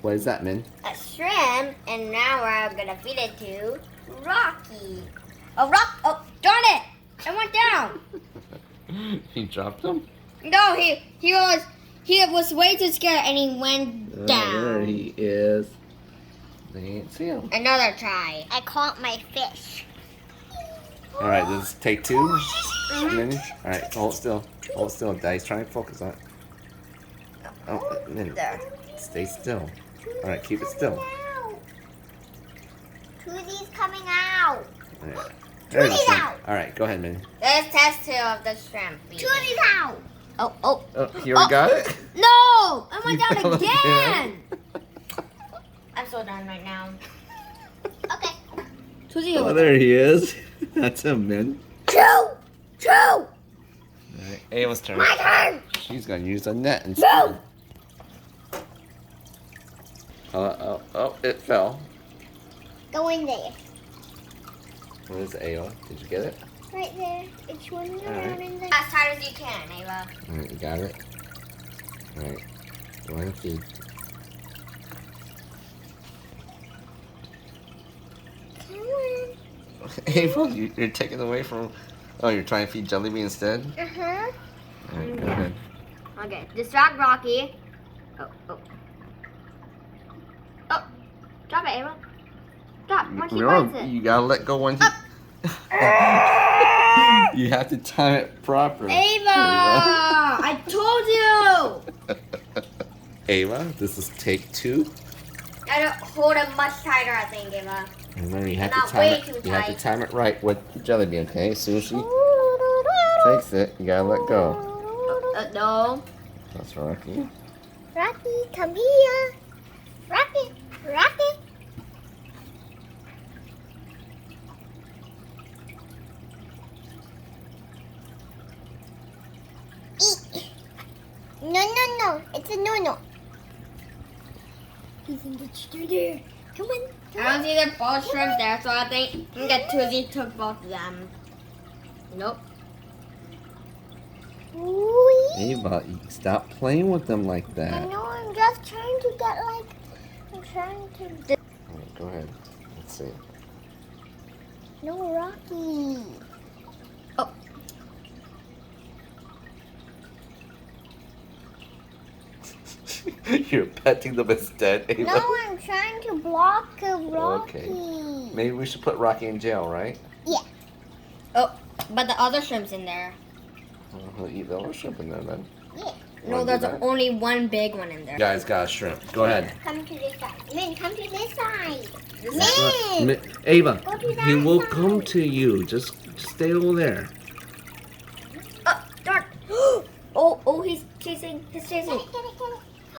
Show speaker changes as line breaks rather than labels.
What is that, Min?
A shrimp, and now we're gonna feed it to Rocky. Oh, darn it! It went down.
He dropped him?
No, he was way too scared, and he went down.
There he is. They ain't see him.
Another try. I caught my fish.
All right, this is take 2. Minnie. All right, hold still. Hold still. Daddy's trying to focus on it. Oh, Minnie.
There.
Stay still. All right, keep it still.
Tuzi's coming out.
All right. There it is,
Tuzi's
Minnie.
out.
All right, go ahead, Minnie.
There's test 2 of the shrimp. Tuzi's out. Oh.
Here we got it.
No! I went
You
down
fell
again. I'm so done right now. Okay. Tuzi
Oh, there he is. That's him, Min.
Two.
All right, Ava's turn.
My turn.
She's gonna use a net instead. Oh, it fell.
Go in there.
What is Ava? Did you get it?
Right there. It's swimming around
right.
in there. As hard as you can, Ava.
All right, you got it. All right, go ahead and feed.
Come on.
Ava, you're taking away from. Oh, you're trying to feed Jellybean instead.
Uh-huh.
All right, go ahead.
Okay, distract Rocky. Oh. Drop it, Ava. Drop. Once he bites it.
You gotta let go once. You have to time it properly.
Ava! I told you!
Ava, this is take 2.
Gotta hold it much tighter, I think, Ava.
Remember, you have
Not
to time
way
it.
too
You have to
tight.
time it right with Jellybean. Okay, as soon as she takes it, you gotta let go.
No.
That's Rocky.
Rocky, come here. Rocky. Eat. No. It's a no. He's in the chair there. Come on. I don't see the both shrimp there, so I think that Tuzi took both of them. Nope.
Ava, stop playing with them like
I
that.
know, I'm just trying to get I'm trying to...
Alright, go ahead. Let's see.
No, Rocky. Oh.
You're petting them instead, Ava.
No, I'm trying to block a Rocky.
Okay. Maybe we should put Rocky in jail, right?
Yeah. Oh, but the other shrimp's in there.
Well, he'll eat the other shrimp in there then.
Yeah.
You
No,
wanna
there's
do that?
only one big one in there.
You guys got a shrimp. Go ahead.
Come to this side. Min, come to this side.
Right.
Min!
Ava,
Go to that
he will
side.
come to you. Just stay over there.
Oh, darn. Oh, he's chasing. He's chasing.
Get it.